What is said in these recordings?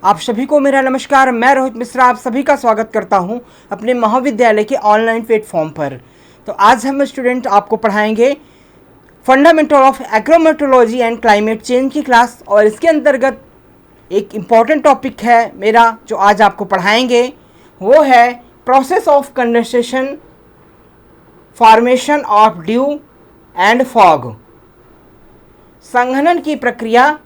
आप सभी को मेरा नमस्कार। मैं रोहित मिश्रा आप सभी का स्वागत करता हूं अपने महाविद्यालय के ऑनलाइन प्लेटफॉर्म पर। तो आज हम स्टूडेंट आपको पढ़ाएंगे fundamental of agrometeorology and climate change की क्लास, और इसके अंतर्गत एक इम्पॉर्टेंट टॉपिक है मेरा जो आज आपको पढ़ाएंगे, वो है process of condensation, formation of due and fog. संघनन की प्रक्रिया,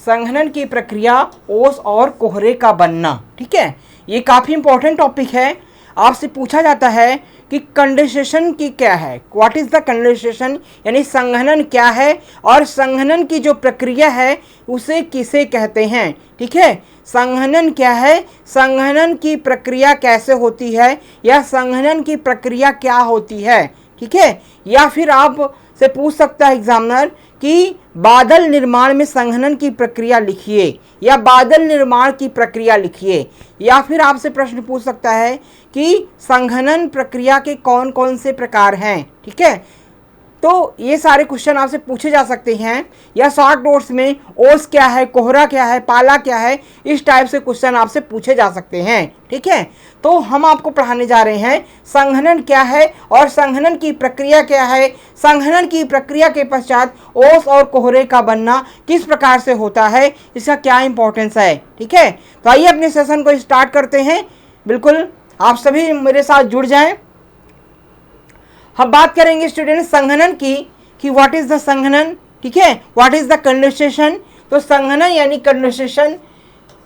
संघनन की प्रक्रिया, ओस और कोहरे का बनना। ठीक है, ये काफ़ी इंपॉर्टेंट टॉपिक है। आपसे पूछा जाता है कि कंडेंसेशन की क्या है, व्हाट इज़ द कंडेंसेशन, यानी संघनन क्या है और संघनन की जो प्रक्रिया है उसे किसे कहते हैं। ठीक है, संघनन क्या है, संघनन की प्रक्रिया कैसे होती है, या संघनन की प्रक्रिया क्या होती है। ठीक है, या फिर आप से पूछ सकता है एग्जामिनर कि बादल निर्माण में संघनन की प्रक्रिया लिखिए, या बादल निर्माण की प्रक्रिया लिखिए, या फिर आपसे प्रश्न पूछ सकता है कि संघनन प्रक्रिया के कौन कौन से प्रकार हैं। ठीक है, तो ये सारे क्वेश्चन आपसे पूछे जा सकते हैं, या शॉर्ट नोट्स में ओस क्या है, कोहरा क्या है, पाला क्या है, इस टाइप से क्वेश्चन आपसे पूछे जा सकते हैं। ठीक है, तो हम आपको पढ़ाने जा रहे हैं संघनन क्या है और संघनन की प्रक्रिया क्या है, संघनन की प्रक्रिया के पश्चात ओस और कोहरे का बनना किस प्रकार से होता है, इसका क्या इंपॉर्टेंस है। ठीक है, तो आइए अपने सेशन को स्टार्ट करते हैं। बिल्कुल आप सभी मेरे साथ जुड़ जाएं। हम बात करेंगे स्टूडेंट संघनन की कि व्हाट इज द संघनन। ठीक है, व्हाट इज द कंडेंसेशन। तो संघनन यानी कंडेंसेशन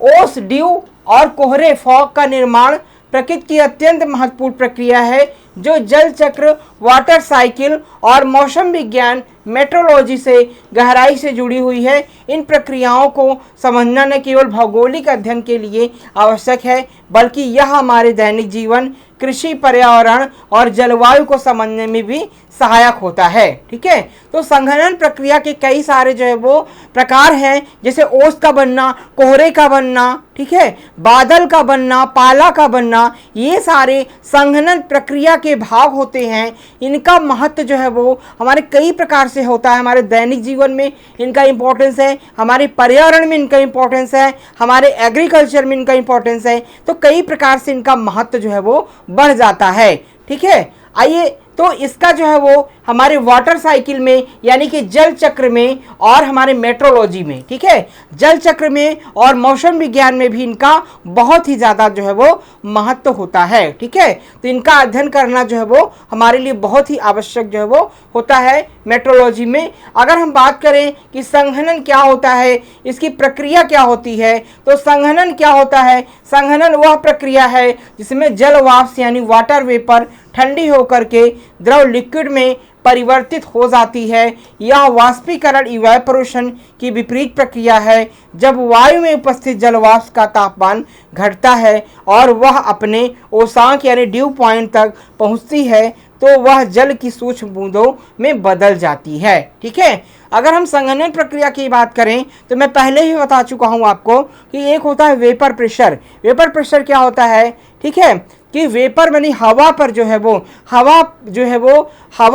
ओस, ड्यू और कोहरे, फॉग का निर्माण प्रकृति की अत्यंत महत्वपूर्ण प्रक्रिया है जो जल चक्र, वाटर साइकिल और मौसम विज्ञान, मेट्रोलॉजी से गहराई से जुड़ी हुई है। इन प्रक्रियाओं को समझना न केवल भौगोलिक अध्ययन के लिए आवश्यक है, बल्कि यह हमारे दैनिक जीवन, कृषि, पर्यावरण और जलवायु को समझने में भी सहायक होता है। ठीक है, तो संघनन प्रक्रिया के कई सारे जो है वो प्रकार हैं, जैसे ओस का बनना, कोहरे का बनना, ठीक है, बादल का बनना, पाला का बनना, ये सारे संघनन प्रक्रिया के भाग होते हैं। इनका महत्व जो है वो हमारे कई प्रकार से होता है। हमारे दैनिक जीवन में इनका इंपॉर्टेंस है, हमारे पर्यावरण में इनका इंपॉर्टेंस है, हमारे एग्रीकल्चर में इनका इंपॉर्टेंस है। तो कई प्रकार से इनका महत्व जो है वो बढ़ जाता है। ठीक है, आइए तो इसका जो है वो हमारे वाटर साइकिल में यानी कि जल चक्र में और हमारे मेट्रोलॉजी में, ठीक है, जल चक्र में और मौसम विज्ञान में भी इनका बहुत ही ज़्यादा जो है वो महत्व होता है। ठीक है, तो इनका अध्ययन करना जो है वो हमारे लिए बहुत ही आवश्यक जो है वो होता है मेट्रोलॉजी में। अगर हम बात करें कि संघनन क्या होता है, इसकी प्रक्रिया क्या होती है, तो संघनन क्या होता है, संघनन वह प्रक्रिया है जिसमें जल वाष्प यानी वाटर वेपर ठंडी होकर के द्रव लिक्विड में परिवर्तित हो जाती है। यह वाष्पीकरण इवेपोरेशन की विपरीत प्रक्रिया है, जब वायु में उपस्थित जल वाष्प का तापमान घटता है और वह अपने ओसांक यानी ड्यू पॉइंट तक पहुंचती है, तो वह जल की सूक्ष्म बूंदों में बदल जाती है। ठीक है, अगर हम संघनन प्रक्रिया की बात करें तो मैं पहले ही बता चुका हूं आपको कि एक होता है वेपर प्रेशर। वेपर प्रेशर क्या होता है, ठीक है, कि वेपर यानी हवा पर जो है वो हवा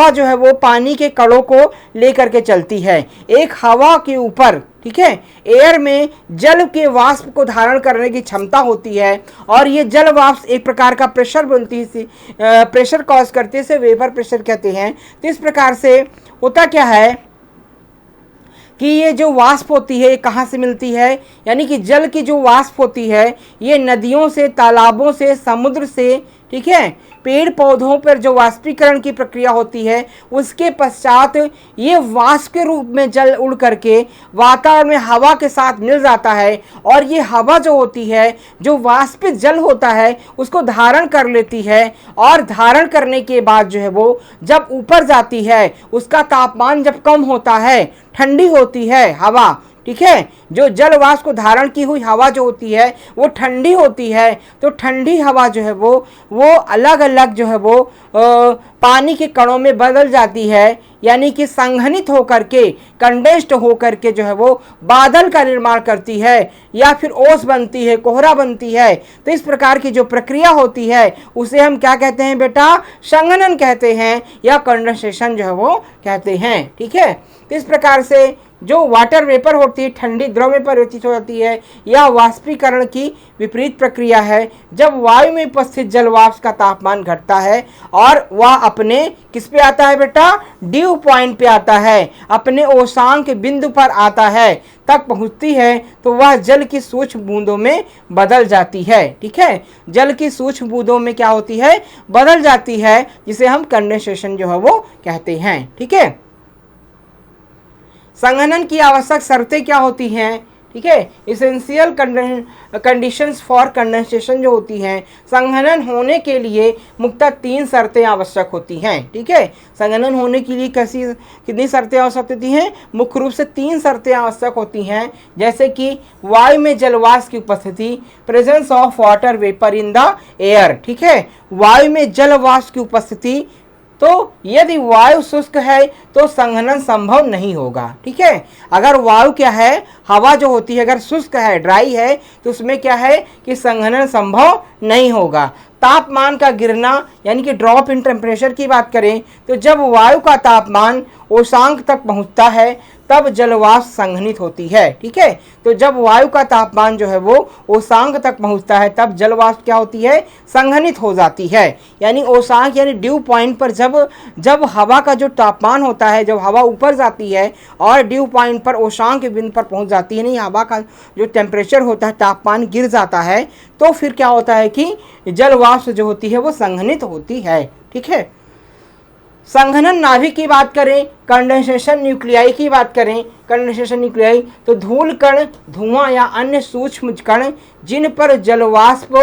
जो है वो पानी के कणों को लेकर के चलती है एक हवा के ऊपर। ठीक है, एयर में जल के वाष्प को धारण करने की क्षमता होती है, और ये जल वाष्प एक प्रकार का प्रेशर बनती है, प्रेशर कॉज करते हैं, इसे वेपर प्रेशर कहते हैं। तो इस प्रकार से होता क्या है कि ये जो वाष्प होती है ये कहाँ से मिलती है, यानी कि जल की जो वाष्प होती है ये नदियों से, तालाबों से, समुद्र से, ठीक है, पेड़ पौधों पर जो वाष्पीकरण की प्रक्रिया होती है उसके पश्चात ये वाष्प के रूप में जल उड़ करके वातावरण में हवा के साथ मिल जाता है, और ये हवा जो होती है, जो वाष्पित जल होता है, उसको धारण कर लेती है, और धारण करने के बाद जो है वो जब ऊपर जाती है, उसका तापमान जब कम होता है, ठंडी होती है हवा, ठीक है, जो जल वाष्प को धारण की हुई हवा जो होती है वो ठंडी होती है, तो ठंडी हवा जो है वो अलग अलग जो है वो पानी के कणों में बदल जाती है, यानी कि संघनित होकर के, कंडेंस्ड होकर के जो है वो बादल का निर्माण करती है, या फिर ओस बनती है, कोहरा बनती है। तो इस प्रकार की जो प्रक्रिया होती है उसे हम क्या कहते हैं बेटा, संघनन कहते हैं, या कंडेंसेशन जो है वो कहते हैं। ठीक है, तो इस प्रकार से जो वाटर वेपर होती है ठंडी द्रव में परिवर्तित हो जाती है, या वाष्पीकरण की विपरीत प्रक्रिया है जब वायु में उपस्थित जल वाष्प का तापमान घटता है और वह अपने किस पे आता है बेटा, ड्यू पॉइंट पे आता है, अपने ओसांक बिंदु पर आता है, तक पहुंचती है, तो वह जल की सूक्ष्म बूंदों में बदल जाती है। ठीक है, जल की सूक्ष्म बूंदों में क्या होती है, बदल जाती है, जिसे हम कंडेंसेशन जो है वो कहते हैं। ठीक है, संघनन की आवश्यक शर्तें क्या होती हैं। ठीक है, इसेंशियल कंडीशंस फॉर कंडेंसेशन जो होती हैं, संघनन होने के लिए मुख्यतः 3 शर्तें आवश्यक होती हैं। ठीक है, संघनन होने के लिए कितनी शर्तें आवश्यक होती हैं, मुख्य रूप से 3 शर्तें आवश्यक होती हैं, जैसे कि वायु में जलवाष्प की उपस्थिति, presence of water vapour in the air. ठीक है, वायु में जलवाष्प की उपस्थिति, तो यदि वायु शुष्क है तो संघनन संभव नहीं होगा। ठीक है, अगर वायु क्या है, हवा जो होती है अगर शुष्क है, ड्राई है, तो उसमें क्या है कि संघनन संभव नहीं होगा। तापमान का गिरना यानी कि ड्रॉप इन टेम्परेचर की बात करें तो जब वायु का तापमान ओसांक तक पहुंचता है तब जलवाष्प संघनित होती है। ठीक है, तो जब वायु का तापमान जो है वो ओसांक तक पहुंचता है तब जलवाष्प क्या होती है, संघनित हो जाती है। यानी ओसांक यानी ड्यू पॉइंट पर जब हवा का जो तापमान होता है, जब हवा ऊपर जाती है और ड्यू पॉइंट पर ओसांक के बिंदु पर पहुंच जाती है, नहीं हवा का जो टेम्परेचर होता है, तापमान गिर जाता है, तो फिर क्या होता है कि जलवाष्प जो होती है वो संघनित होती है। ठीक है, संघनन नाभिक की बात करें, कंडेंसेशन न्यूक्लियाई की बात करें, कंडेंसेशन न्यूक्लियाई तो धूल कण, धुआं या अन्य सूक्ष्म कण जिन पर जलवाष्प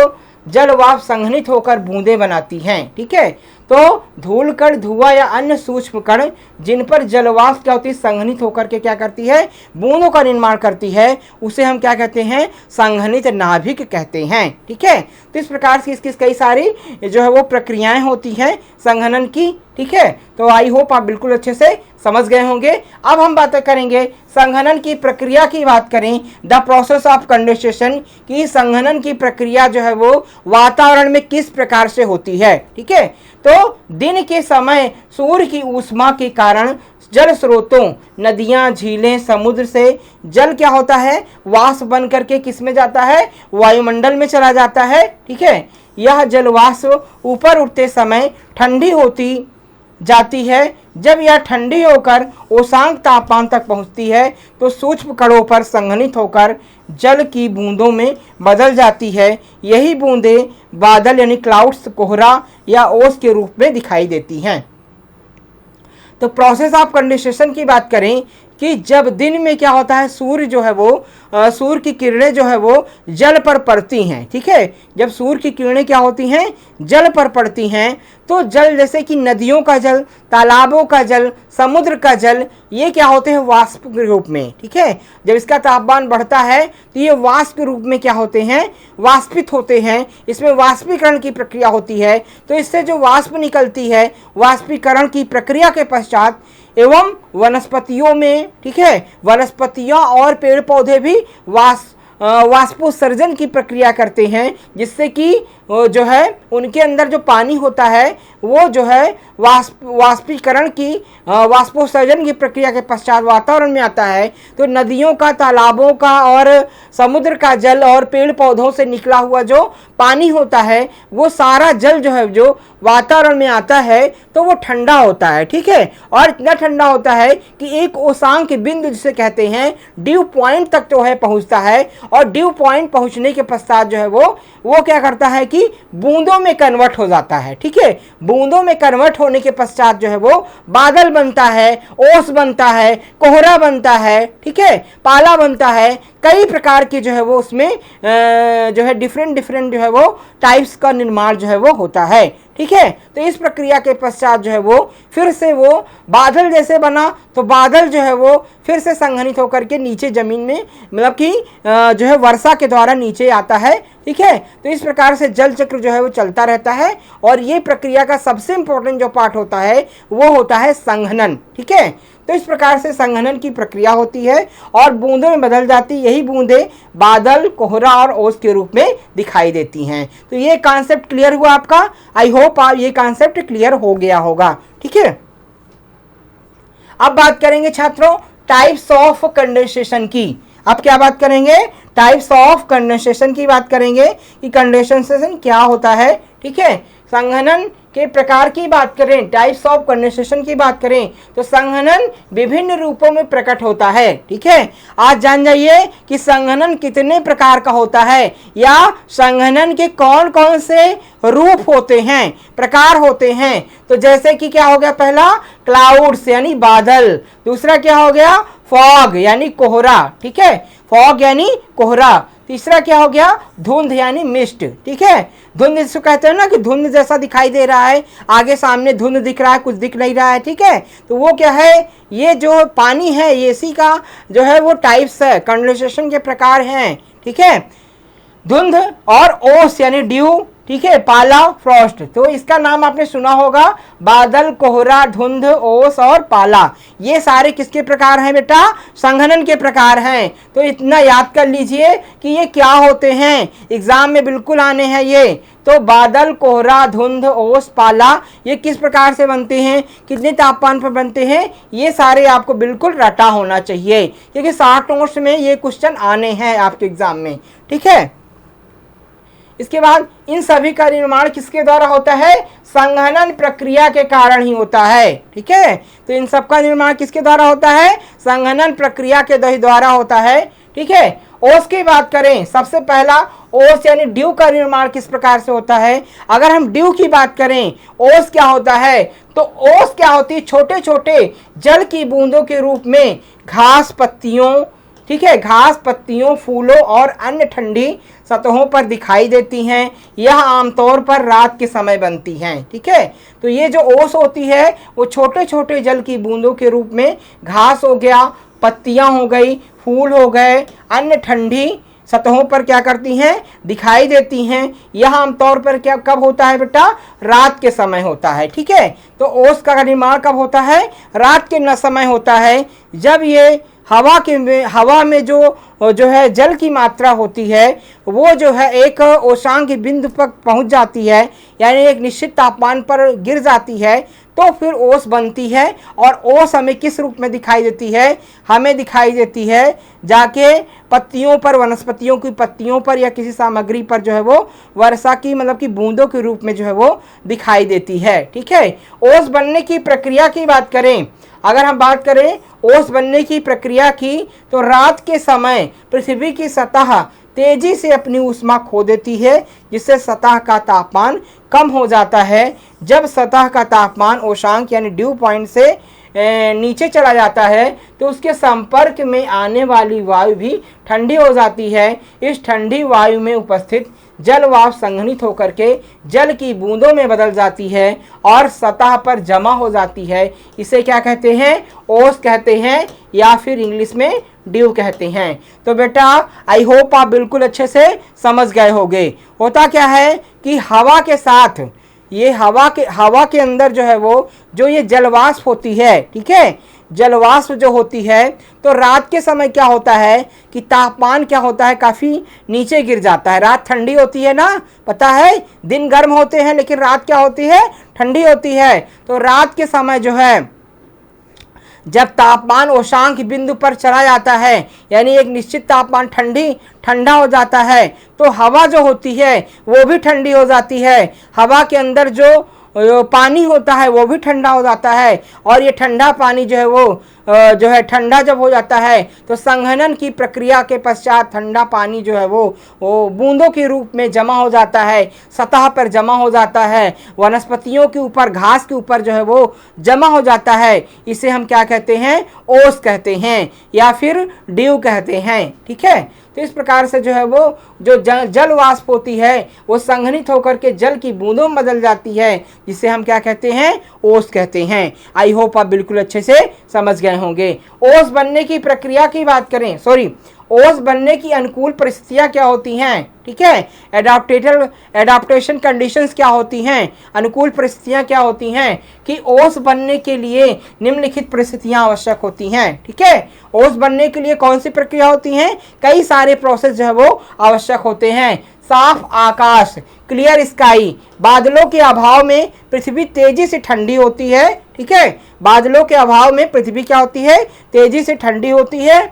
संघनित होकर बूंदें बनाती हैं। ठीक है, तो धूल कण, धुआं या अन्य सूक्ष्म कण जिन पर जलवाष्प क्या होती है, संघनित होकर के क्या करती है, बूंदों का निर्माण करती है, उसे हम क्या कहते हैं, संघनित नाभिक कहते हैं। ठीक है, तो इस प्रकार से इसकी कई सारी जो है वो प्रक्रियाएं होती हैं संघनन की। ठीक है, तो आई होप आप बिल्कुल अच्छे से समझ गए होंगे। अब हम बातें करेंगे संघनन की प्रक्रिया की बात करें, द प्रोसेस ऑफ कंडेंसेशन, की संघनन की प्रक्रिया जो है वो वातावरण में किस प्रकार से होती है। ठीक है, तो दिन के समय सूर्य की ऊष्मा के कारण जल स्रोतों, नदियां, झीलें, समुद्र से जल क्या होता है, वाष्प बन करके किस में जाता है, वायुमंडल में चला जाता है। ठीक है, यह जल वाष्प ऊपर उठते समय ठंडी होती जाती है। जब यह ठंडी होकर ओसांक तापमान तक पहुंचती है तो सूक्ष्म कणों पर संघनित होकर जल की बूंदों में बदल जाती है। यही बूंदें बादल यानी क्लाउड्स, कोहरा या ओस के रूप में दिखाई देती हैं। तो प्रोसेस ऑफ कंडेंसेशन की बात करें कि जब दिन में क्या होता है, सूर्य जो है वो सूर्य की किरणें जो है वो जल पर पड़ती हैं। ठीक है, जब सूर्य की किरणें क्या होती हैं, जल पर पड़ती हैं, तो जल जैसे कि नदियों का जल, तालाबों का जल, समुद्र का जल, ये क्या होते हैं, वाष्प के रूप में। ठीक है, जब इसका तापमान बढ़ता है तो ये वाष्प के रूप में क्या होते हैं, वाष्पित होते हैं। इसमें वाष्पीकरण की प्रक्रिया होती है, तो इससे जो वाष्प निकलती है, वाष्पीकरण की प्रक्रिया के पश्चात एवं वनस्पतियों में, ठीक है, वनस्पतियां और पेड़ पौधे भी वाष्पोत्सर्जन की प्रक्रिया करते हैं, जिससे कि जो है उनके अंदर जो पानी होता है वो जो है वाष्पीकरण की, वाष्पोत्सर्जन की प्रक्रिया के पश्चात वातावरण में आता है। तो नदियों का, तालाबों का और समुद्र का जल और पेड़ पौधों से निकला हुआ जो पानी होता है वो सारा जल जो है जो वातावरण में आता है तो वो ठंडा होता है। ठीक है, और इतना ठंडा होता है कि एक ओसांक बिंदु जिसे कहते हैं ड्यू पॉइंट तक जो है पहुंचता है, और ड्यू पॉइंट पहुंचने के पश्चात जो है वो क्या करता है कि बूंदों में कन्वर्ट हो जाता है। ठीक है, बूंदों में कन्वर्ट होने के पश्चात जो है वो बादल बनता है, ओस बनता है, कोहरा बनता है, ठीक है, पाला बनता है, कई प्रकार के जो है वो उसमें जो है डिफरेंट जो है वो टाइप्स का निर्माण जो है वो होता है। ठीक है, तो इस प्रक्रिया के पश्चात जो है वो फिर से वो बादल जैसे बना, तो बादल जो है वो फिर से संघनित होकर के नीचे ज़मीन में मतलब कि जो है वर्षा के द्वारा नीचे आता है। ठीक है, तो इस प्रकार से जल चक्र जो है वो चलता रहता है। और ये प्रक्रिया का सबसे इंपॉर्टेंट जो पार्ट होता है वो होता है संघनन। ठीक है, तो इस प्रकार से संघनन की प्रक्रिया होती है और बूंदों में बदल जाती, यही बूंदें बादल, कोहरा और ओस के रूप में दिखाई देती हैं। तो ये कॉन्सेप्ट क्लियर हुआ आपका। आई होप आप ये कॉन्सेप्ट क्लियर हो गया होगा। ठीक है, अब बात करेंगे छात्रों टाइप्स ऑफ कंडेंसेशन की। अब क्या बात करेंगे? टाइप्स ऑफ कंडेंसेशन की बात करेंगे कि कंडेंसेशन क्या होता है। ठीक है, संघनन के प्रकार की बात करें, टाइप्स ऑफ कंडेंसेशन की बात करें, तो संघनन विभिन्न रूपों में प्रकट होता है। ठीक है, आज जान जाइए कि संघनन कितने प्रकार का होता है या संघनन के कौन कौन से रूप होते हैं, प्रकार होते हैं। तो जैसे कि क्या हो गया? पहला क्लाउड्स यानी बादल, दूसरा क्या हो गया? फॉग यानी कोहरा। ठीक है, फॉग यानी कोहरा। तीसरा क्या हो गया? धुंध यानी मिस्ट। ठीक है, धुंध इसको कहते हैं ना कि धुंध जैसा दिखाई दे रहा है, आगे सामने धुंध दिख रहा है, कुछ दिख नहीं रहा है। ठीक है, तो वो क्या है? ये जो पानी है, एसी का जो है वो टाइप्स है, कंडेंसेशन के प्रकार हैं। ठीक है, धुंध और ओस यानी ड्यू। ठीक है, पाला फ्रॉस्ट, तो इसका नाम आपने सुना होगा, बादल, कोहरा, धुंध, ओस और पाला। ये सारे किसके प्रकार हैं बेटा? संघनन के प्रकार हैं। तो इतना याद कर लीजिए कि ये क्या होते हैं, एग्जाम में बिल्कुल आने हैं ये। तो बादल, कोहरा, धुंध, ओस, पाला ये किस प्रकार से बनते हैं, कितने तापमान पर बनते हैं, ये सारे आपको बिल्कुल रटा होना चाहिए, क्योंकि 60 नोट्स में ये क्वेश्चन आने हैं आपके एग्जाम में। ठीक है, इसके बाद इन सभी का निर्माण किसके द्वारा होता है? संघनन प्रक्रिया के कारण ही होता है। ठीक है, तो इन सब का निर्माण किसके द्वारा होता है? संघनन प्रक्रिया के द्वारा होता है। ठीक है, ओस की बात करें, सबसे पहला ओस यानी ड्यू का निर्माण किस प्रकार से होता है? अगर हम ड्यू की बात करें, ओस क्या होता है? तो ओस क्या होती है? छोटे छोटे जल की बूंदों के रूप में घास, पत्तियों, ठीक है, घास, पत्तियों, फूलों और अन्य ठंडी सतहों पर दिखाई देती हैं। यह आमतौर पर रात के समय बनती हैं। ठीक है, तो ये जो ओस होती है वो छोटे छोटे जल की बूंदों के रूप में घास हो गया, पत्तियां हो गई, फूल हो गए, अन्य ठंडी सतहों पर क्या करती हैं? दिखाई देती हैं। यह आमतौर पर क्या कब होता है बेटा? रात के समय होता है। ठीक है, तो ओस का निर्माण कब होता है? रात के समय होता है, जब ये हवा में जो है जल की मात्रा होती है वो जो है एक ओशांक बिंदु पर पहुंच जाती है, यानी एक निश्चित तापमान पर गिर जाती है, तो फिर ओस बनती है। और ओस हमें किस रूप में दिखाई देती है? हमें दिखाई देती है जाके पत्तियों पर, वनस्पतियों की पत्तियों पर या किसी सामग्री पर जो है वो वर्षा की मतलब कि बूंदों के रूप में जो है वो दिखाई देती है। ठीक है, ओस बनने की प्रक्रिया की बात करें, अगर हम बात करें ओस बनने की प्रक्रिया की, तो रात के समय पृथ्वी की सतह तेजी से अपनी ऊष्मा खो देती है, जिससे सतह का तापमान कम हो जाता है। जब सतह का तापमान ओशांक यानी ड्यू पॉइंट से नीचे चला जाता है तो उसके संपर्क में आने वाली वायु भी ठंडी हो जाती है। इस ठंडी वायु में उपस्थित जल वाष्प संघनित होकर के जल की बूंदों में बदल जाती है और सतह पर जमा हो जाती है। इसे क्या कहते हैं? ओस कहते हैं, या फिर इंग्लिश में ड्यू कहते हैं। तो बेटा आई होप आप बिल्कुल अच्छे से समझ गए होंगे। होता क्या है कि हवा के साथ ये हवा के अंदर जो है वो जो ये जलवाष्प होती है, ठीक है, जलवाष्प जो होती है, तो रात के समय क्या होता है कि तापमान क्या होता है, काफ़ी नीचे गिर जाता है। रात ठंडी होती है ना, पता है, दिन गर्म होते हैं लेकिन रात क्या होती है? ठंडी होती है। तो रात के समय जो है जब तापमान ओशांक बिंदु पर चला जाता है, यानी एक निश्चित तापमान ठंडा हो जाता है, तो हवा जो होती है वो भी ठंडी हो जाती है। हवा के अंदर जो पानी होता है वो भी ठंडा हो जाता है और ये ठंडा पानी जो है वो जो है ठंडा जब हो जाता है तो संघनन की प्रक्रिया के पश्चात ठंडा पानी जो है वो बूंदों के रूप में जमा हो जाता है, सतह पर जमा हो जाता है, वनस्पतियों के ऊपर, घास के ऊपर जो है वो जमा हो जाता है। इसे हम क्या कहते हैं? ओस कहते हैं या फिर ड्यू कहते हैं। ठीक है, तो इस प्रकार से जो है वो जो जल वाष्प होती है वो संघनित होकर के जल की बूंदों में बदल जाती है, जिसे हम क्या कहते हैं? ओस कहते हैं। आई होप आप बिल्कुल अच्छे से समझ गए होंगे। ओस बनने की प्रक्रिया की बात करें, ओस बनने की अनुकूल परिस्थितियां क्या होती हैं? ठीक है, एडाप्टेशन कंडीशंस क्या होती हैं? अनुकूल परिस्थितियां क्या होती हैं? कि ओस बनने के लिए निम्नलिखित परिस्थितियां आवश्यक होती हैं। ठीक है, ओस बनने के लिए कौन सी प्रक्रिया होती हैं? कई सारे प्रोसेस जो है वो आवश्यक होते हैं। साफ आकाश, क्लियर स्काई, बादलों के अभाव में पृथ्वी तेजी से ठंडी होती है। ठीक है, बादलों के अभाव में पृथ्वी क्या होती है? तेजी से ठंडी होती है।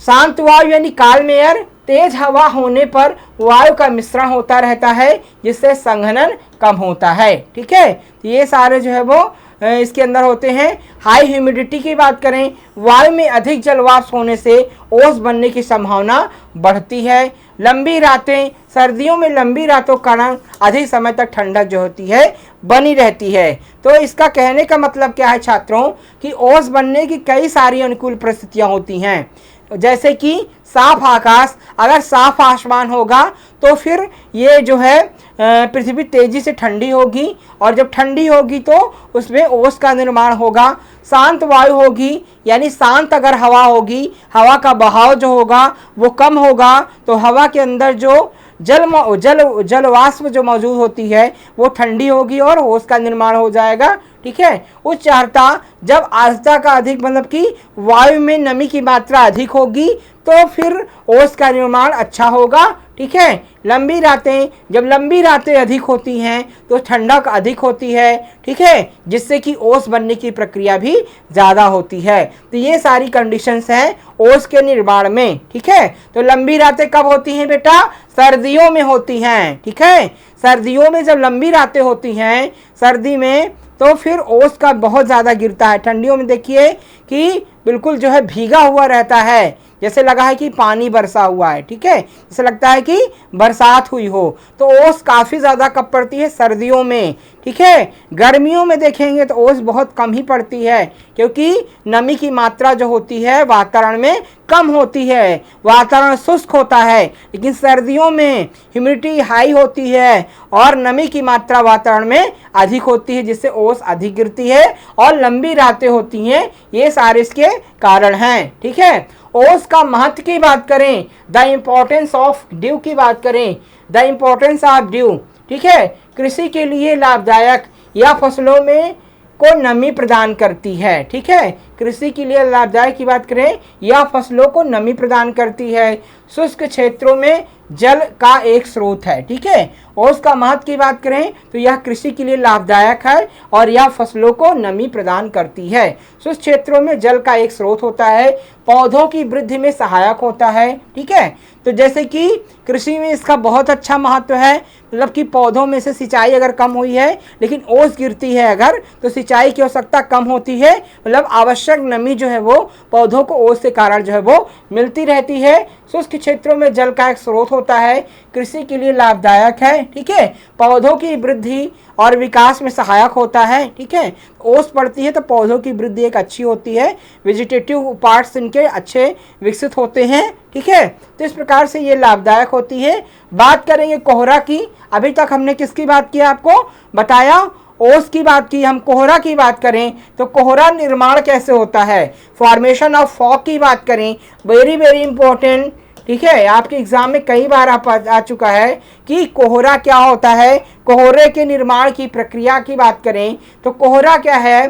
शांत वायु यानी काल्म एयर, तेज हवा होने पर वायु का मिश्रण होता रहता है, जिससे संघनन कम होता है। ठीक है, तो ये सारे जो है वो इसके अंदर होते हैं। हाई ह्यूमिडिटी की बात करें, वायु में अधिक जलवाष्प होने से ओस बनने की संभावना बढ़ती है। लंबी रातें, सर्दियों में लंबी रातों के कारण अधिक समय तक ठंडक जो होती है बनी रहती है। तो इसका कहने का मतलब क्या है छात्रों? कि ओस बनने की कई सारी अनुकूल परिस्थितियां होती हैं, जैसे कि साफ आकाश। अगर साफ आसमान होगा तो फिर ये जो है पृथ्वी तेजी से ठंडी होगी, और जब ठंडी होगी तो उसमें ओस का निर्माण होगा। शांत वायु होगी, यानी शांत अगर हवा होगी, हवा का बहाव जो होगा वो कम होगा, तो हवा के अंदर जो जल वाष्प जो मौजूद होती है वो ठंडी होगी और ओस का निर्माण हो जाएगा। ठीक है, उच्च आर्द्रता, जब आर्द्रता का अधिक मतलब कि वायु में नमी की मात्रा अधिक होगी तो फिर ओस का निर्माण अच्छा होगा। ठीक है, लंबी रातें, जब लंबी रातें अधिक होती हैं तो ठंडक अधिक होती है। ठीक है, जिससे कि ओस बनने की प्रक्रिया भी ज़्यादा होती है। तो ये सारी कंडीशंस हैं ओस के निर्माण में। ठीक है, तो लंबी रातें कब होती हैं बेटा? सर्दियों में होती हैं। ठीक है, सर्दियों में जब लंबी रातें होती हैं सर्दी में, तो फिर ओस का बहुत ज़्यादा गिरता है। ठंडियों में देखिए कि बिल्कुल जो है भीगा हुआ रहता है, जैसे लगा है कि पानी बरसा हुआ है। ठीक है, जैसे लगता है कि बरसात हुई हो। तो ओस काफ़ी ज़्यादा कब पड़ती है? सर्दियों में। ठीक है, गर्मियों में देखेंगे तो ओस बहुत कम ही पड़ती है, क्योंकि नमी की मात्रा जो होती है वातावरण में कम होती है, वातावरण शुष्क होता है। लेकिन सर्दियों में ह्यूमिडिटी हाई होती है और नमी की मात्रा वातावरण में अधिक होती है, जिससे ओस अधिक गिरती है और लंबी रातें होती हैं। ये सारे इसके कारण हैं। ठीक है, ओस का महत्व की बात करें, द इम्पोर्टेंस ऑफ ड्यू की बात करें, द इम्पोर्टेंस ऑफ ड्यू। ठीक है, कृषि के लिए लाभदायक या फसलों में को नमी प्रदान करती है। ठीक है, कृषि के लिए लाभदायक की बात करें या फसलों को नमी प्रदान करती है। शुष्क क्षेत्रों में जल का एक स्रोत है। ठीक है, ओस का महत्व की बात करें तो यह कृषि के लिए लाभदायक है और यह फसलों को नमी प्रदान करती है। शुष्क क्षेत्रों में जल का एक स्रोत होता है, पौधों की वृद्धि में सहायक होता है। ठीक है, तो जैसे कि कृषि में इसका बहुत अच्छा महत्व है, मतलब कि पौधों में से सिंचाई अगर कम हुई है लेकिन ओस गिरती है अगर, तो सिंचाई की आवश्यकता कम होती है, मतलब आवश्यक नमी जो है वो पौधों को ओस के कारण जो है वो मिलती रहती है। शुष्क क्षेत्रों में जल का एक स्रोत होता है, कृषि के लिए लाभदायक है। ठीक है, पौधों की वृद्धि और विकास में सहायक होता है। ठीक है, ओस पड़ती है तो पौधों की वृद्धि एक अच्छी होती है, वेजिटेटिव पार्ट्स इनके अच्छे विकसित होते हैं। ठीक है, तो इस प्रकार से ये लाभदायक होती है। बात करेंगे कोहरा की। अभी तक हमने किसकी बात की? आपको बताया, ओस की बात की। हम कोहरा की बात करें तो कोहरा निर्माण कैसे होता है, फॉर्मेशन ऑफ फॉग की बात करें, वेरी वेरी इंपॉर्टेंट। ठीक है, आपके एग्जाम में कई बार आ चुका है कि कोहरा क्या होता है। कोहरे के निर्माण की प्रक्रिया की बात करें तो कोहरा क्या है?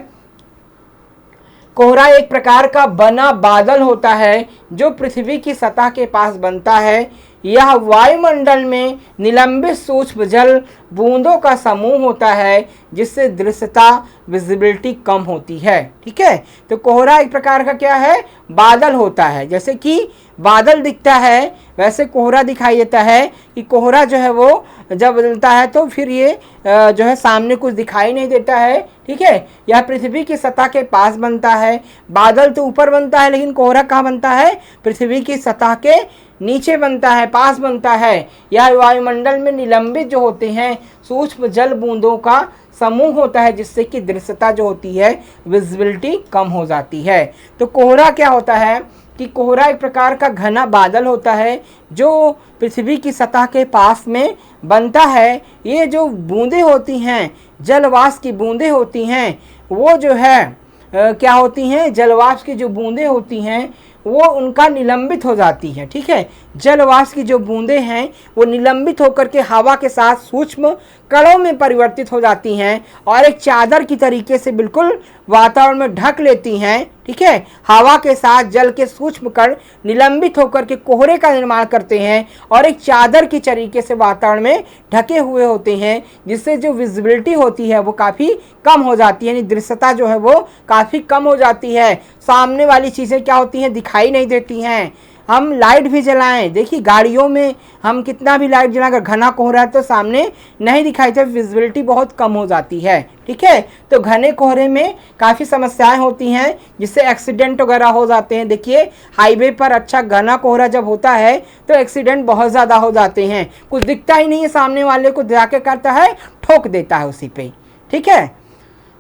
कोहरा एक प्रकार का बना बादल होता है जो पृथ्वी की सतह के पास बनता है। यह वायुमंडल में निलंबित सूक्ष्म जल बूंदों का समूह होता है जिससे दृश्यता विजिबिलिटी कम होती है। ठीक है, तो कोहरा एक प्रकार का क्या है, बादल होता है। जैसे कि बादल दिखता है वैसे कोहरा दिखाई देता है कि कोहरा जो है वो जब बदलता है तो फिर ये जो है सामने कुछ दिखाई नहीं देता है। ठीक है, यह पृथ्वी की सतह के पास बनता है। बादल तो ऊपर बनता है लेकिन कोहरा कहाँ बनता है, पृथ्वी की सतह के नीचे बनता है, पास बनता है। यह वायुमंडल में निलंबित जो होते हैं सूक्ष्म जल बूंदों का समूह होता है जिससे कि दृश्यता जो होती है विजिबिलिटी कम हो जाती है। तो कोहरा क्या होता है कि कोहरा एक प्रकार का घना बादल होता है जो पृथ्वी की सतह के पास में बनता है। ये जो बूंदें होती हैं, जलवाष्प की बूंदें होती हैं, वो जो है क्या होती हैं, जलवाष्प की जो बूंदें होती हैं वो उनका निलंबित हो जाती हैं। ठीक है, जलवाष्प की जो बूंदें हैं वो निलंबित होकर के हवा के साथ सूक्ष्म कणों में परिवर्तित हो जाती हैं और एक चादर की तरीके से बिल्कुल वातावरण में ढक लेती हैं। ठीक है, हवा के साथ जल के सूक्ष्म कण निलंबित होकर के कोहरे का निर्माण करते हैं और एक चादर की तरीके से वातावरण में ढके हुए होते हैं जिससे जो विजिबिलिटी होती है वो काफ़ी कम हो जाती है, यानी दृश्यता जो है वो काफ़ी कम हो जाती है। सामने वाली चीज़ें क्या होती हैं, दिखाई नहीं देती हैं। हम लाइट भी जलाएं, देखिए गाड़ियों में हम कितना भी लाइट जलाएं, अगर घना कोहरा है तो सामने नहीं दिखाई देता, विजिबिलिटी बहुत कम हो जाती है। ठीक है, तो घने कोहरे में काफ़ी समस्याएं होती हैं जिससे एक्सीडेंट वगैरह हो जाते हैं। देखिए हाईवे पर अच्छा घना कोहरा जब होता है तो एक्सीडेंट बहुत ज़्यादा हो जाते हैं, कुछ दिखता ही नहीं है, सामने वाले को जाके करता है ठोक देता है उसी पे। ठीक है,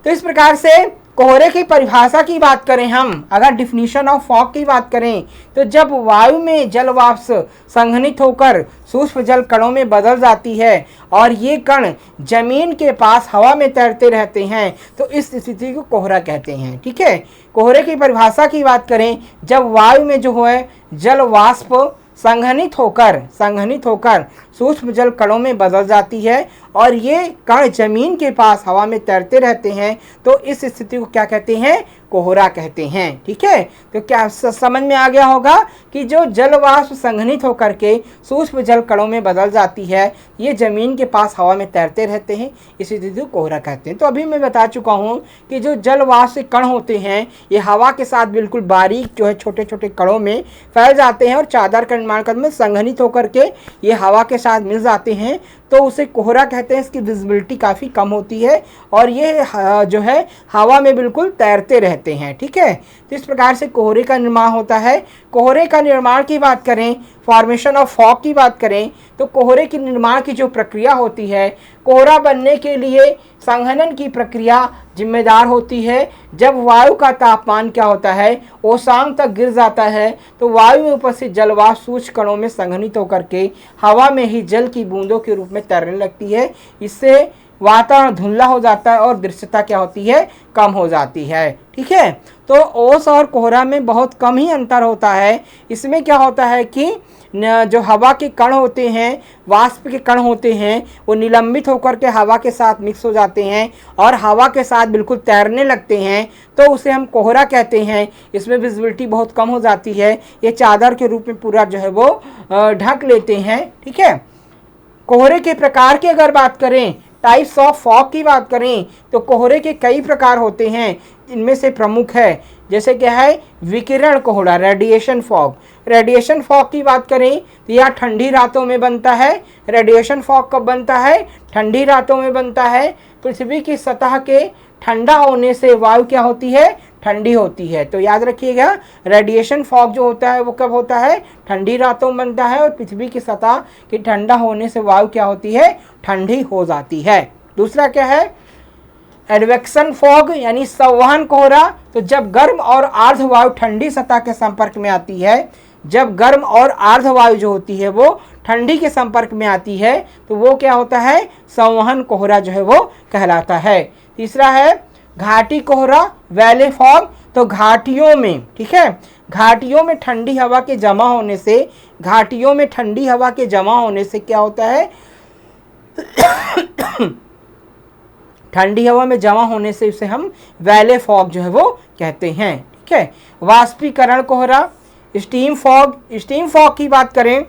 तो इस प्रकार से कोहरे की परिभाषा की बात करें हम, अगर डिफिनीशन ऑफ फॉग की बात करें तो जब वायु में जल वाष्प संघनित होकर सूक्ष्म जल कणों में बदल जाती है और ये कण जमीन के पास हवा में तैरते रहते हैं तो इस स्थिति को कोहरा कहते हैं। ठीक है, कोहरे की परिभाषा की बात करें, जब वायु में जो है जल वाष्प संघनित होकर सूक्ष्म जल कणों में बदल जाती है और ये कण जमीन के पास हवा में तैरते रहते हैं तो इस स्थिति को क्या कहते हैं, कोहरा कहते हैं। ठीक है, तो क्या समझ में आ गया होगा कि जो जल वाष्प संघनित होकर के सूक्ष्म जल कणों में बदल जाती है, ये जमीन के पास हवा में तैरते रहते हैं, इस स्थिति को कोहरा कहते हैं। तो अभी मैं बता चुका हूँ कि जो जल वाष्प कण होते हैं ये हवा के साथ बिल्कुल बारीक जो है छोटे छोटे कणों में फैल जाते हैं और चादर का निर्माण करने में संघनित होकर के ये हवा के साथ मिल जाते हैं तो उसे कोहरा कहते हैं। इसकी विजिबिलिटी काफ़ी कम होती है और ये जो है हवा में बिल्कुल तैरते रहते हैं। ठीक है, तो इस प्रकार से कोहरे का निर्माण होता है। कोहरे का निर्माण की बात करें, फॉर्मेशन ऑफ फॉग की बात करें तो कोहरे के निर्माण की जो प्रक्रिया होती है, कोहरा बनने के लिए संघनन की प्रक्रिया जिम्मेदार होती है। जब वायु का तापमान क्या होता है, ओसांग तक गिर जाता है तो वायु में उपस्थित जलवाष्प सूक्ष्म कणों में संघनित होकर के हवा में ही जल की बूंदों के रूप में तैरने लगती है। इससे वातावरण धुंधला हो जाता है और दृश्यता क्या होती है, कम हो जाती है। ठीक है, तो ओस और कोहरा में बहुत कम ही अंतर होता है। इसमें क्या होता है कि जो हवा के कण होते हैं, वाष्प के कण होते हैं, वो निलंबित होकर के हवा के साथ मिक्स हो जाते हैं और हवा के साथ बिल्कुल तैरने लगते हैं तो उसे हम कोहरा कहते हैं। इसमें विजिबिलिटी बहुत कम हो जाती है, ये चादर के रूप में पूरा जो है वो ढक लेते हैं। ठीक है, कोहरे के प्रकार की अगर बात करें, टाइप्स ऑफ फॉग की बात करें तो कोहरे के कई प्रकार होते हैं। इनमें से प्रमुख है जैसे क्या है, विकिरण कोहरा, रेडिएशन फॉग। रेडिएशन फॉग की बात करें तो यह ठंडी रातों में बनता है। रेडिएशन फॉग कब बनता है, ठंडी रातों में बनता है। पृथ्वी की सतह के ठंडा होने से वायु क्या होती है, ठंडी होती है। तो याद रखिएगा रेडिएशन फॉग जो होता है वो कब होता है, ठंडी रातों में बनता है और पृथ्वी की सतह के ठंडा होने से वायु क्या होती है, ठंडी हो जाती है। दूसरा क्या है, एडवेक्शन फॉग यानी संवहन कोहरा। तो जब गर्म और आर्द्र वायु ठंडी सतह के संपर्क में आती है, जब गर्म और आर्द्र वायु जो होती है वो ठंडी के संपर्क में आती है तो वो क्या होता है, संवहन कोहरा जो है वो कहलाता है। तीसरा है घाटी कोहरा, वैले फॉग। तो घाटियों में, ठीक है, घाटियों में ठंडी हवा के जमा होने से, घाटियों में ठंडी हवा के जमा होने से क्या होता है ठंडी हवा में जमा होने से इसे हम वैले फॉग जो है वो कहते हैं। ठीक है, वाष्पीकरण कोहरा, स्टीम फॉग। स्टीम फॉग की बात करें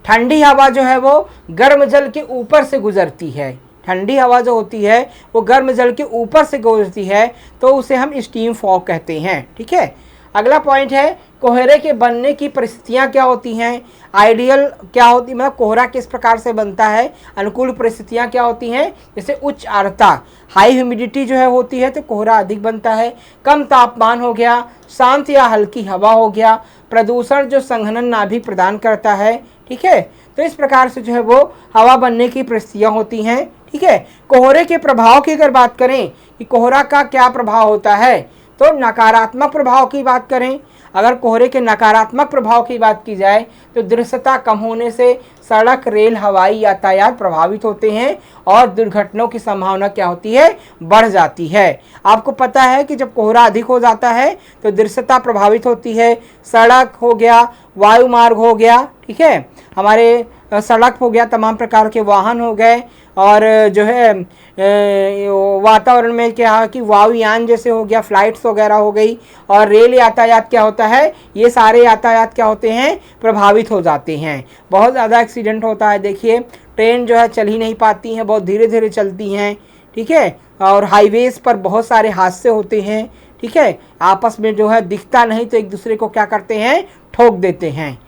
ठंडी हवा जो है वो गर्म जल के ऊपर से गुजरती है, ठंडी हवा जो होती है वो गर्म जल के ऊपर से गुजरती है, तो उसे हम स्टीम फॉग कहते हैं। ठीक है, अगला पॉइंट है कोहरे के बनने की परिस्थितियाँ क्या होती हैं, आइडियल क्या होती, मतलब कोहरा किस प्रकार से बनता है, अनुकूल परिस्थितियाँ क्या होती हैं, जैसे उच्च आर्द्रता, हाई ह्यूमिडिटी जो है होती है तो कोहरा अधिक बनता है, कम तापमान हो गया, शांत या हल्की हवा हो गया, प्रदूषण जो संघनन नाभि प्रदान करता है। ठीक है, तो इस प्रकार से जो है वो हवा बनने की परिस्थितियाँ होती हैं। ठीक है, कोहरे के प्रभाव की अगर बात करें कि कोहरा का क्या प्रभाव होता है, तो नकारात्मक प्रभाव की बात करें, अगर कोहरे के नकारात्मक प्रभाव की बात की जाए तो दृश्यता कम होने से सड़क, रेल, हवाई यातायात प्रभावित होते हैं और दुर्घटनाओं की संभावना क्या होती है, बढ़ जाती है। आपको पता है कि जब कोहरा अधिक हो जाता है तो दृश्यता प्रभावित होती है, सड़क हो गया, वायु मार्ग हो गया, ठीक है, हमारे सड़क हो गया, तमाम प्रकार के वाहन हो गए, और जो है वातावरण में क्या कि वायुयान जैसे हो गया, फ्लाइट्स वगैरह हो गई, और रेल यातायात क्या होता है, ये सारे यातायात क्या होते हैं, प्रभावित हो जाते हैं। बहुत ज़्यादा एक्सीडेंट होता है, देखिए ट्रेन जो है चल ही नहीं पाती हैं, बहुत धीरे धीरे चलती हैं। ठीक है, और हाईवेज़ पर बहुत सारे हादसे होते हैं। ठीक है, आपस में जो है दिखता नहीं तो एक दूसरे को क्या करते हैं, ठोक देते हैं।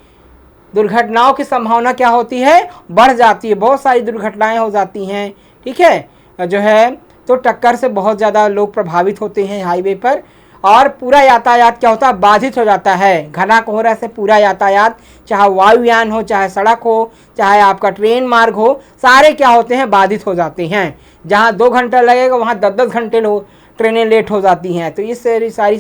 दुर्घटनाओं की संभावना क्या होती है, बढ़ जाती है, बहुत सारी दुर्घटनाएं हो जाती हैं। ठीक है, जो है तो टक्कर से बहुत ज़्यादा लोग प्रभावित होते हैं हाईवे पर, और पूरा यातायात क्या होता है, बाधित हो जाता है। घना कोहरा से पूरा यातायात, चाहे वायुयान हो, चाहे सड़क हो, चाहे आपका ट्रेन मार्ग हो, सारे क्या होते हैं, बाधित हो जाते हैं। जहाँ 2 घंटा लगेगा वहाँ 10-10 घंटे ट्रेनें लेट हो जाती हैं। तो ये सारी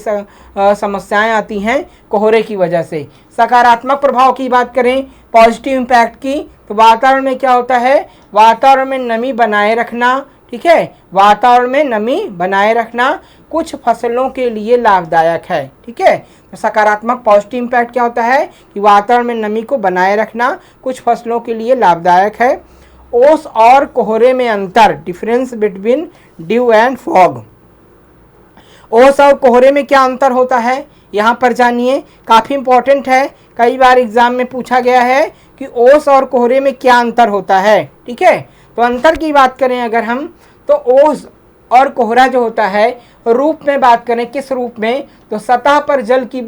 समस्याएं आती हैं कोहरे की वजह से। सकारात्मक प्रभाव की बात करें, पॉजिटिव इम्पैक्ट की, तो वातावरण में क्या होता है, वातावरण में नमी बनाए रखना। ठीक है, वातावरण में नमी बनाए रखना कुछ फसलों के लिए लाभदायक है। ठीक है, तो सकारात्मक पॉजिटिव इम्पैक्ट क्या होता है कि वातावरण में नमी को बनाए रखना कुछ फसलों के लिए लाभदायक है। ओस और कोहरे में अंतर, difference between due and fog. ओस और कोहरे में क्या अंतर होता है, यहाँ पर जानिए, काफ़ी इंपॉर्टेंट है, कई बार एग्जाम में पूछा गया है कि ओस और कोहरे में क्या अंतर होता है। ठीक है, तो अंतर की बात करें अगर हम, तो ओस और कोहरा जो होता है रूप में बात करें, किस रूप में, तो सतह पर जल की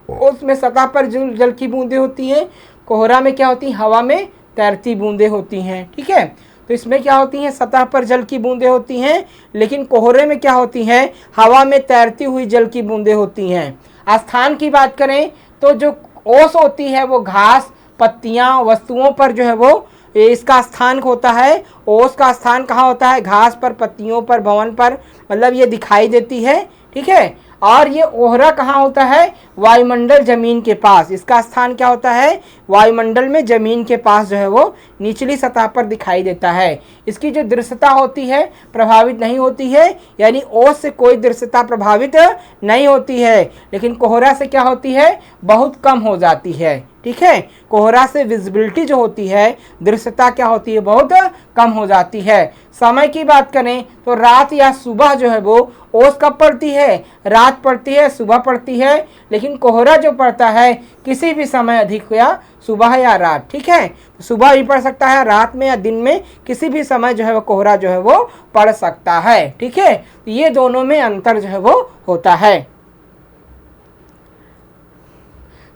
ओस में सतह पर जल की बूंदें होती हैं, कोहरा में क्या होती हैं, हवा में तैरती बूंदें होती हैं। ठीक है, तो इसमें क्या होती हैं, सतह पर जल की बूंदें होती हैं, लेकिन कोहरे में क्या होती हैं, हवा में तैरती हुई जल की बूंदें होती हैं। स्थान की बात करें तो जो ओस होती है वो घास, पत्तियां, वस्तुओं पर जो है वो इसका स्थान होता है। ओस का स्थान कहाँ होता है, घास पर, पत्तियों पर, भवन पर, मतलब ये दिखाई देती है। ठीक है, और ये ओहरा कहाँ होता है, वायुमंडल जमीन के पास, इसका स्थान क्या होता है, वायुमंडल में जमीन के पास जो है वो निचली सतह पर दिखाई देता है। इसकी जो दृश्यता होती है प्रभावित नहीं होती है, यानी ओस से कोई दृश्यता प्रभावित नहीं होती है, लेकिन कोहरा से क्या होती है, बहुत कम हो जाती है। ठीक है, कोहरा से विजिबिलिटी जो होती है, दृश्यता क्या होती है, बहुत कम हो जाती है। समय की बात करें तो रात या सुबह जो है वो ओस कब पड़ती है, रात पड़ती है, सुबह पड़ती है, लेकिन कोहरा जो पड़ता है किसी भी समय, अधिक या सुबह या रात। ठीक है, तो सुबह भी पड़ सकता है, रात में या दिन में, किसी भी समय जो है वो कोहरा जो है वो पड़ सकता है। ठीक है, तो ये दोनों में अंतर जो है वो होता है।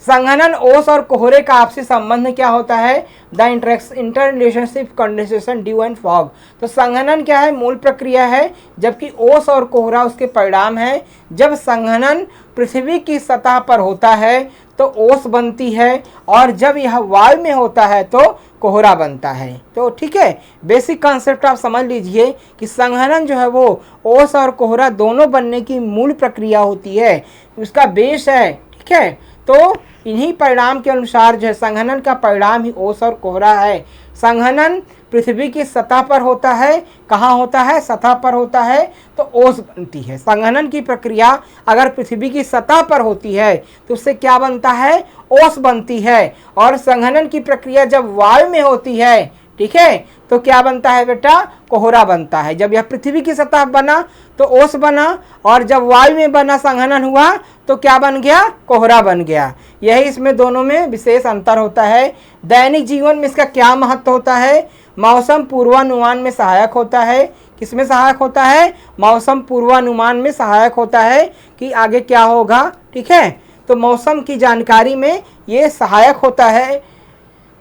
संघनन, ओस और कोहरे का आपसी संबंध क्या होता है, the inter relationship condensation due and fog. तो संघनन क्या है, मूल प्रक्रिया है, जबकि ओस और कोहरा उसके परिणाम है। जब संघनन पृथ्वी की सतह पर होता है तो ओस बनती है, और जब यह वायु में होता है तो कोहरा बनता है। तो ठीक है, बेसिक कॉन्सेप्ट आप समझ लीजिए कि संघनन जो है वो ओस और कोहरा दोनों बनने की मूल प्रक्रिया होती है, उसका बेस है। ठीक है, तो इन्हीं परिणाम के अनुसार जो है संघनन का परिणाम ही ओस और कोहरा है। संघनन पृथ्वी की सतह पर होता है, कहाँ होता है, सतह पर होता है, तो ओस बनती है। संघनन की प्रक्रिया अगर पृथ्वी की सतह पर होती है तो उससे क्या बनता है, ओस बनती है। और संघनन की प्रक्रिया जब वायु में होती है, ठीक है, तो क्या बनता है बेटा, कोहरा बनता है। जब यह पृथ्वी की सतह बना तो ओस बना, और जब वायु में बना, संघनन हुआ, तो क्या बन गया, कोहरा बन गया। यही इसमें दोनों में विशेष अंतर होता है। दैनिक जीवन में इसका क्या महत्व होता है, मौसम पूर्वानुमान में सहायक होता है। किसमें सहायक होता है, मौसम पूर्वानुमान में सहायक होता है कि आगे क्या होगा, ठीक है। तो मौसम की जानकारी में ये सहायक होता है।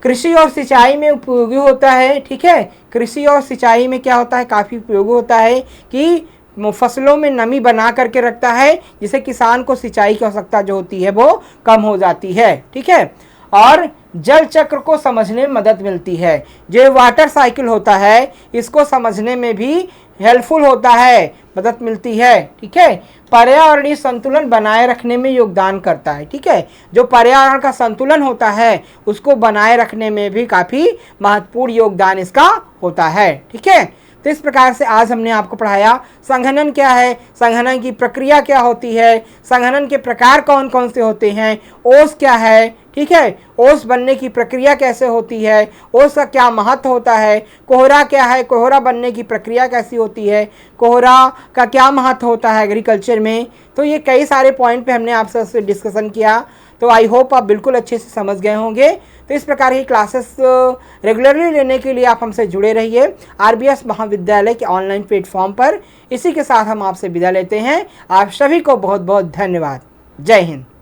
कृषि और सिंचाई में उपयोगी होता है, ठीक है। कृषि और सिंचाई में क्या होता है, काफ़ी उपयोगी होता है कि फसलों में नमी बना करके रखता है, जिससे किसान को सिंचाई की आवश्यकता जो होती है वो कम हो जाती है, ठीक है। और जल चक्र को समझने में मदद मिलती है। जो वाटर साइकिल होता है इसको समझने में भी हेल्पफुल होता है, मदद मिलती है, ठीक है। पर्यावरणीय संतुलन बनाए रखने में योगदान करता है, ठीक है। जो पर्यावरण का संतुलन होता है उसको बनाए रखने में भी काफ़ी महत्वपूर्ण योगदान इसका होता है, ठीक है। तो इस प्रकार से आज हमने आपको पढ़ाया संघनन क्या है, संघनन की प्रक्रिया क्या होती है, संघनन के प्रकार कौन कौन से होते हैं, ओस क्या है, ठीक है, ओस बनने की प्रक्रिया कैसे होती है, ओस का क्या महत्व होता है, कोहरा क्या है, कोहरा बनने की प्रक्रिया कैसी होती है, कोहरा का क्या महत्व होता है एग्रीकल्चर में। तो ये कई सारे पॉइंट पे हमने आपसे डिस्कशन किया। तो आई होप आप बिल्कुल अच्छे से समझ गए होंगे। तो इस प्रकार की क्लासेस रेगुलरली लेने के लिए आप हमसे जुड़े रहिए RBS महाविद्यालय के ऑनलाइन प्लेटफॉर्म पर। इसी के साथ हम आपसे विदा लेते हैं। आप सभी को बहुत बहुत धन्यवाद। जय हिंद।